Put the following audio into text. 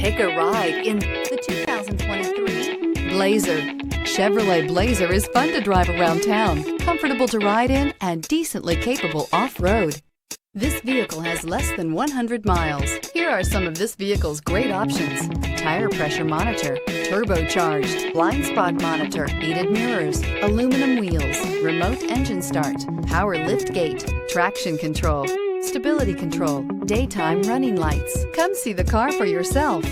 Take a ride in the 2023 Blazer. Chevrolet Blazer is fun to drive around town, comfortable to ride in, and decently capable off-road. This vehicle has less than 100 miles. Here are some of this vehicle's great options: tire pressure monitor, turbocharged, blind spot monitor, heated mirrors, aluminum wheels, remote engine start, power lift gate, traction control, stability control, daytime running lights. Come see the car for yourself.